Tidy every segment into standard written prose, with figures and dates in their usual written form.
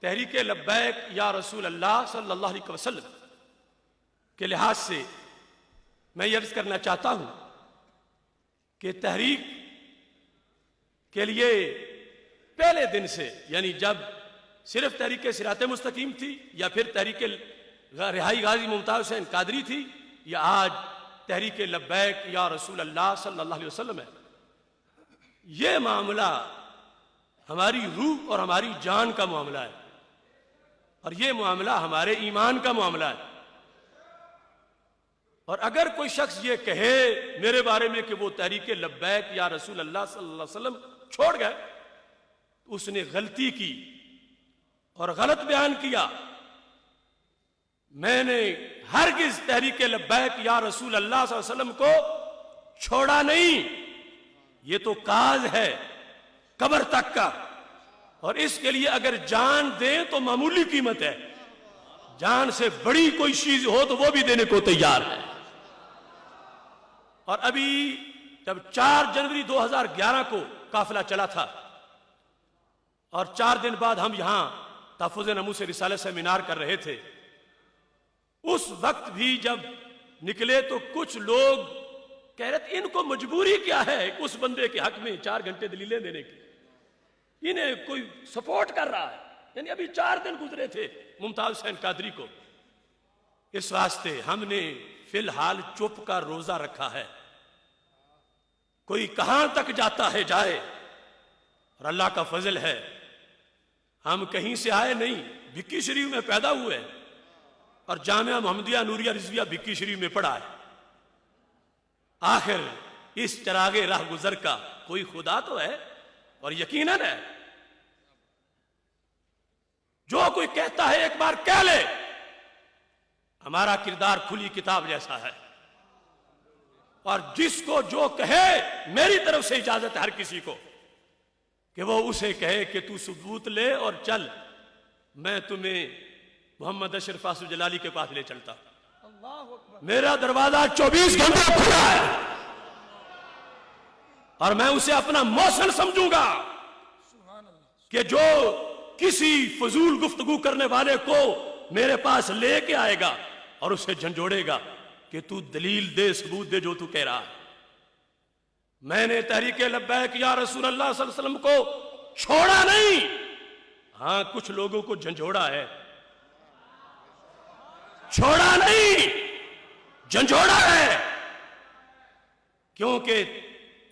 تحریک لبیک یا رسول اللہ صلی اللہ علیہ وسلم کے لحاظ سے میں یہ عرض کرنا چاہتا ہوں کہ تحریک کے لیے پہلے دن سے، یعنی جب صرف تحریک صراط مستقیم تھی یا پھر تحریک رہائی غازی ممتاز حسین قادری تھی یا آج تحریک لبیک یا رسول اللہ صلی اللہ علیہ وسلم ہے، یہ معاملہ ہماری روح اور ہماری جان کا معاملہ ہے، اور یہ معاملہ ہمارے ایمان کا معاملہ ہے۔ اور اگر کوئی شخص یہ کہے میرے بارے میں کہ وہ تحریک لبیک یا رسول اللہ صلی اللہ علیہ وسلم چھوڑ گئے، تو اس نے غلطی کی اور غلط بیان کیا۔ میں نے ہرگز تحریک لبیک یا رسول اللہ صلی اللہ علیہ وسلم کو چھوڑا نہیں، یہ تو کاز ہے قبر تک کا، اور اس کے لیے اگر جان دیں تو معمولی قیمت ہے، جان سے بڑی کوئی چیز ہو تو وہ بھی دینے کو تیار ہے۔ اور ابھی جب 4 جنوری 2011 کو قافلہ چلا تھا اور 4 دن بعد ہم یہاں تحفظ ناموس رسالہ سیمینار کر رہے تھے، اس وقت بھی جب نکلے تو کچھ لوگ کہہ رہے تھے ان کو مجبوری کیا ہے اس بندے کے حق میں 4 گھنٹے دلیلیں دینے کی، انہیں کوئی سپورٹ کر رہا ہے، یعنی ابھی 4 دن گزرے تھے ممتاز حسین قادری کو۔ اس واسطے ہم نے فی الحال چپ کا روزہ رکھا ہے، کوئی کہاں تک جاتا ہے جائے، اور اللہ کا فضل ہے ہم کہیں سے آئے نہیں، بھکی شریف میں پیدا ہوئے اور جامعہ محمدیہ نوریہ رضویہ بھکی شریف میں پڑھا ہے۔ آخر اس چراغ راہ گزر کا کوئی خدا تو ہے، اور یقیناً ہے، جو کوئی کہتا ہے ایک بار کہہ لے، ہمارا کردار کھلی کتاب جیسا ہے، اور جس کو جو کہے میری طرف سے اجازت ہے ہر کسی کو کہ وہ اسے کہے کہ تو ثبوت لے اور چل، میں تمہیں محمد اشرف آصف جلالی کے پاس لے چلتا، میرا دروازہ 24 گھنٹے کھلا ہے، اور میں اسے اپنا موصل سمجھوں گا کہ جو کسی فضول گفتگو کرنے والے کو میرے پاس لے کے آئے گا اور اسے جھنجھوڑے گا کہ تو دلیل دے، ثبوت دے جو تو کہہ رہا ہے۔ میں نے تحریک لبیک یا رسول اللہ صلی اللہ علیہ وسلم کو چھوڑا نہیں، ہاں کچھ لوگوں کو جھنجھوڑا ہے، چھوڑا نہیں جھنجھوڑا ہے، کیونکہ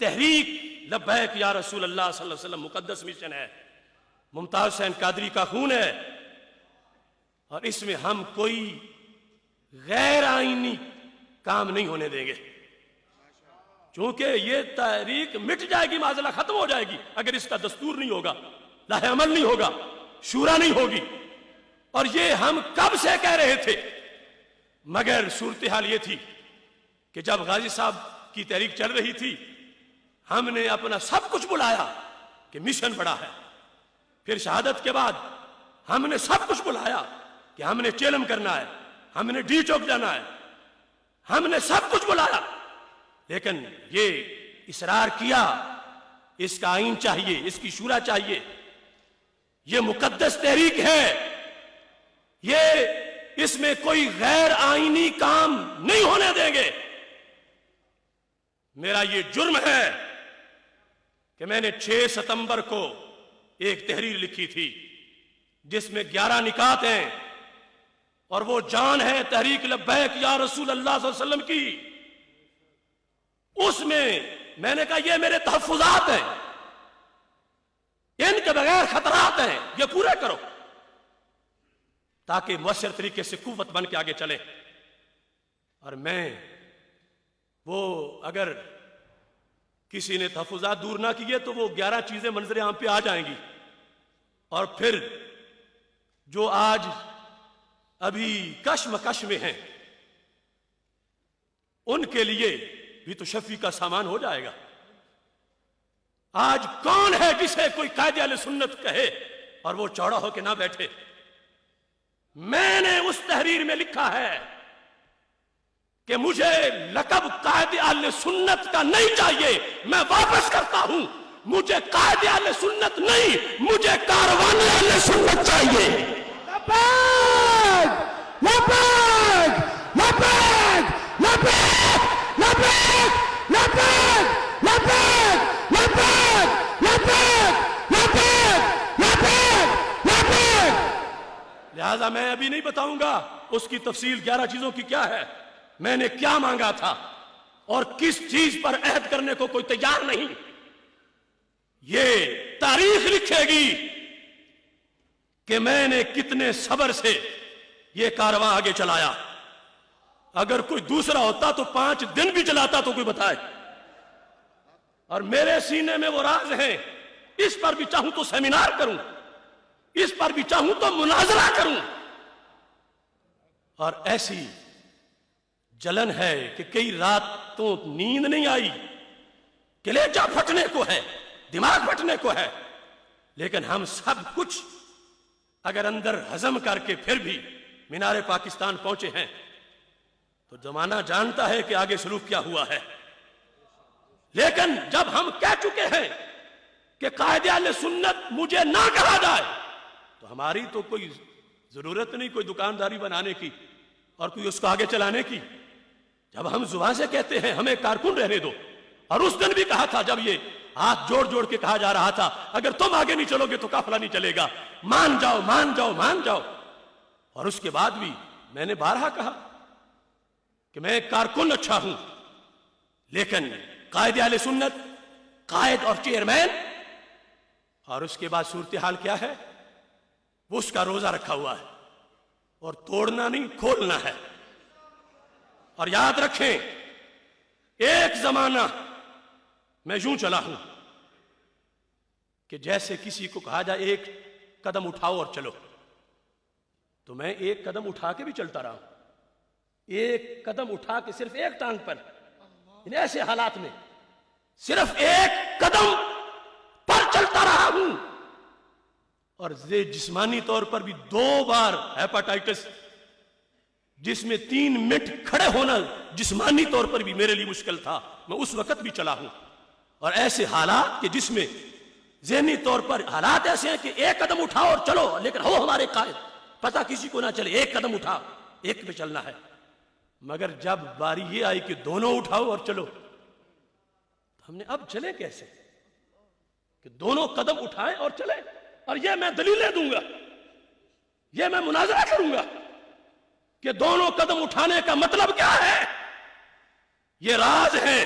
تحریک لبیک یا رسول اللہ صلی اللہ علیہ وسلم مقدس مشن ہے، ممتاز حسین قادری کا خون ہے، اور اس میں ہم کوئی غیر آئینی کام نہیں ہونے دیں گے، چونکہ یہ تحریک مٹ جائے گی، معاذ اللہ ختم ہو جائے گی اگر اس کا دستور نہیں ہوگا، لاہ عمل نہیں ہوگا، شورا نہیں ہوگی۔ اور یہ ہم کب سے کہہ رہے تھے، مگر صورتحال یہ تھی کہ جب غازی صاحب کی تحریک چل رہی تھی ہم نے اپنا سب کچھ بلایا کہ مشن بڑا ہے، پھر شہادت کے بعد ہم نے سب کچھ بلایا کہ ہم نے چیلم کرنا ہے، ہم نے ڈی چوک جانا ہے، ہم نے سب کچھ بلایا، لیکن یہ اصرار کیا اس کا آئین چاہیے، اس کی شورا چاہیے، یہ مقدس تحریک ہے، یہ اس میں کوئی غیر آئینی کام نہیں ہونے دیں گے۔ میرا یہ جرم ہے کہ میں نے 6 ستمبر کو ایک تحریر لکھی تھی جس میں 11 نکات ہیں، اور وہ جان ہے تحریک لبیک یا رسول اللہ صلی اللہ علیہ وسلم کی۔ اس میں نے کہا یہ میرے تحفظات ہیں، ان کے بغیر خطرات ہیں، یہ پورے کرو تاکہ مؤثر طریقے سے قوت بن کے آگے چلے۔ اور میں وہ اگر کسی نے تحفظات دور نہ کیے تو وہ 11 چیزیں منظر عام پہ آ جائیں گی، اور پھر جو آج ابھی کشمکش میں ہیں ان کے لیے بھی تو شفیع کا سامان ہو جائے گا۔ آج کون ہے جسے کوئی قائد اہل سنت کہے اور وہ چوڑا ہو کے نہ بیٹھے؟ میں نے اس تحریر میں لکھا ہے کہ مجھے لقب قائد اہل سنت کا نہیں چاہیے، میں واپس کرتا ہوں، مجھے قائد اہل سنت نہیں، مجھے کاروان اہل سنت چاہیے۔ لہذا میں ابھی نہیں بتاؤں گا اس کی تفصیل 11 چیزوں کی کیا ہے، میں نے کیا مانگا تھا اور کس چیز پر عہد کرنے کو کوئی تیار نہیں۔ یہ تاریخ لکھے گی کہ میں نے کتنے صبر سے یہ کارواں آگے چلایا۔ اگر کوئی دوسرا ہوتا تو 5 دن بھی چلاتا تو کوئی بتائے۔ اور میرے سینے میں وہ راز ہیں، اس پر بھی چاہوں تو سیمینار کروں، اس پر بھی چاہوں تو مناظرہ کروں۔ اور ایسی جلن ہے کہ کئی راتوں نیند نہیں آئی، کلیجہ پھٹنے کو ہے، دماغ پھٹنے کو ہے، لیکن ہم سب کچھ اگر اندر ہضم کر کے پھر بھی مینار پاکستان پہنچے ہیں تو زمانہ جانتا ہے کہ آگے سلوک کیا ہوا ہے۔ لیکن جب ہم کہہ چکے ہیں کہ قائد اہل سنت مجھے نہ کہا جائے تو ہماری تو کوئی ضرورت نہیں کوئی دکانداری بنانے کی اور کوئی اس کو آگے چلانے کی۔ جب ہم زبان سے کہتے ہیں ہمیں کارکن رہنے دو، اور اس دن بھی کہا تھا جب یہ ہاتھ جوڑ جوڑ کے کہا جا رہا تھا اگر تم آگے نہیں چلو گے تو قافلہ نہیں چلے گا، مان جاؤ مان جاؤ مان جاؤ، اور اس کے بعد بھی میں نے بارہا کہا کہ میں ایک کارکن اچھا ہوں، لیکن قائد اہل سنت، قائد اور چیئرمین، اور اس کے بعد صورتحال کیا ہے، وہ اس کا روزہ رکھا ہوا ہے اور توڑنا نہیں کھولنا ہے۔ اور یاد رکھیں ایک زمانہ میں یوں چلا ہوں کہ جیسے کسی کو کہا جائے ایک قدم اٹھاؤ اور چلو، تو میں ایک قدم اٹھا کے بھی چلتا رہا ہوں، ایک قدم اٹھا کے صرف ایک ٹانگ پر، یعنی ایسے حالات میں صرف ایک قدم پر چلتا رہا ہوں، اور جسمانی طور پر بھی 2 بار ہیپاٹائٹس جس میں 3 منٹ کھڑے ہونا جسمانی طور پر بھی میرے لیے مشکل تھا، میں اس وقت بھی چلا ہوں۔ اور ایسے حالات کہ جس میں ذہنی طور پر حالات ایسے ہیں کہ ایک قدم اٹھاؤ اور چلو، لیکن ہو ہمارے قائد، پتہ کسی کو نہ چلے ایک قدم اٹھا، ایک پہ چلنا ہے۔ مگر جب باری یہ آئی کہ دونوں اٹھاؤ اور چلو، تو ہم نے اب چلے کیسے کہ دونوں قدم اٹھائیں اور چلیں؟ اور یہ میں دلیلیں دوں گا، یہ میں مناظرہ کروں گا کہ دونوں قدم اٹھانے کا مطلب کیا ہے۔ یہ راز ہے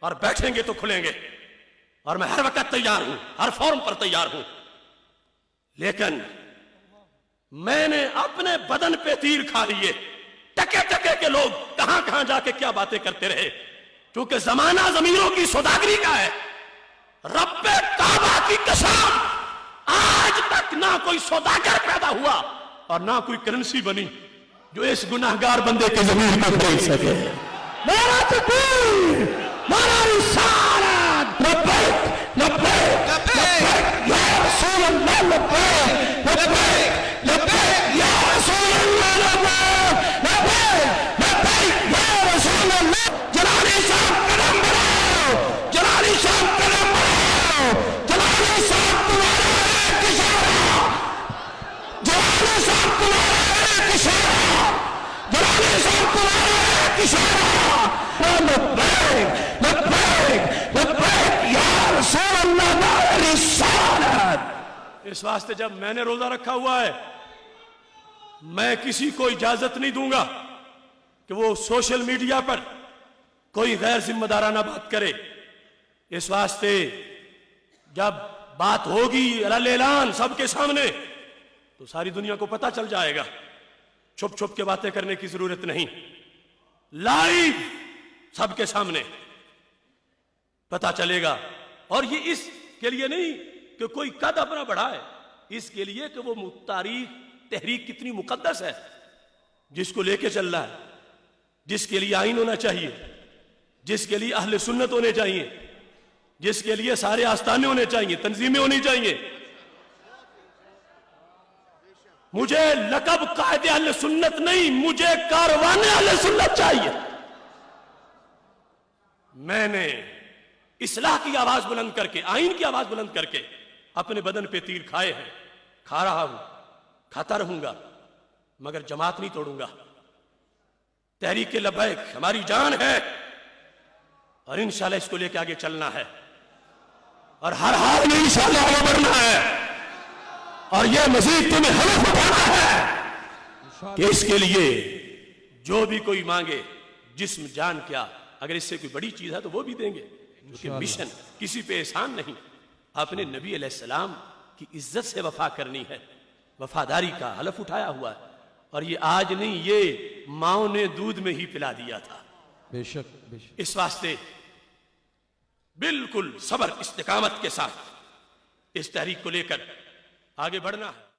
اور بیٹھیں گے تو کھلیں گے، اور میں ہر وقت تیار ہوں، ہر فورم پر تیار ہوں۔ لیکن میں نے اپنے بدن پہ تیر کھا لیے، ٹکے ٹکے کے لوگ کہاں کہاں جا کے کیا باتیں کرتے رہے، کیونکہ زمانہ ضمیروں کی سوداگری کا ہے۔ رب کعبہ کی قسم آج تک نہ کوئی سوداگر پیدا ہوا اور نہ کوئی کرنسی بنی جو اس گناہگار بندے کے ضمیر کو خرید سکے۔ نعرہ تکبیر، نعرہ رسالت، لبیک لبیک لبیک یا رسول اللہ، لبیک لبیک لبیک یا رسول اللہ، لبیک لبیک لبیک یا رسول اللہ۔ جلالی صاحب قدم بڑھاؤ، جلالی صاحب قدم بڑھاؤ، جلالی صاحب تمہارا ایک اشارہ، جلالی صاحب تمہارا ایک اشارہ، جلالی صاحب تمہارا ایک اشارہ، لبیک لبیک لبیک یا رسول اللہ رسالت۔ اس واسطے جب میں نے روزہ رکھا ہوا ہے، میں کسی کو اجازت نہیں دوں گا کہ وہ سوشل میڈیا پر کوئی غیر ذمہ دارانہ بات کرے۔ اس واسطے جب بات ہوگی اعلان سب کے سامنے تو ساری دنیا کو پتہ چل جائے گا، چھپ چھپ کے باتیں کرنے کی ضرورت نہیں، لائیو سب کے سامنے پتہ چلے گا۔ اور یہ اس کے لیے نہیں کہ کوئی قد اپنا بڑھائے، اس کے لیے کہ وہ تحریک کتنی مقدس ہے جس کو لے کے چل رہا ہے، جس کے لیے آئین ہونا چاہیے، جس کے لیے اہل سنت ہونے چاہیے، جس کے لیے سارے آستانے ہونے چاہیے، تنظیمیں ہونی چاہیے۔ مجھے لقب قائد اہل سنت نہیں، مجھے کاروان اہل سنت چاہیے۔ میں نے اصلاح کی آواز بلند کر کے، آئین کی آواز بلند کر کے اپنے بدن پہ تیر کھائے ہیں، کھا رہا ہوں، کھاتا رہوں گا، مگر جماعت نہیں توڑوں گا۔ تحریک لبیک ہماری جان ہے اور انشاءاللہ اس کو لے کے آگے چلنا ہے، اور ہر حال میں انشاءاللہ آگے بڑھنا ہے، اور یہ مزید تمہیں ہدف اٹھانا ہے۔ کہ اس کے لیے جو بھی کوئی مانگے، جسم جان کیا، اگر اس سے کوئی بڑی چیز ہے تو وہ بھی دیں گے، کیونکہ مشن کسی پہ احسان نہیں، اپنے نبی علیہ السلام کی عزت سے وفا کرنی ہے، وفاداری کا حلف اٹھایا ہوا ہے، اور یہ آج نہیں، یہ ماؤں نے دودھ میں ہی پلا دیا تھا۔ بے شک بے شک۔ اس واسطے بالکل صبر استقامت کے ساتھ اس تحریک کو لے کر آگے بڑھنا ہے۔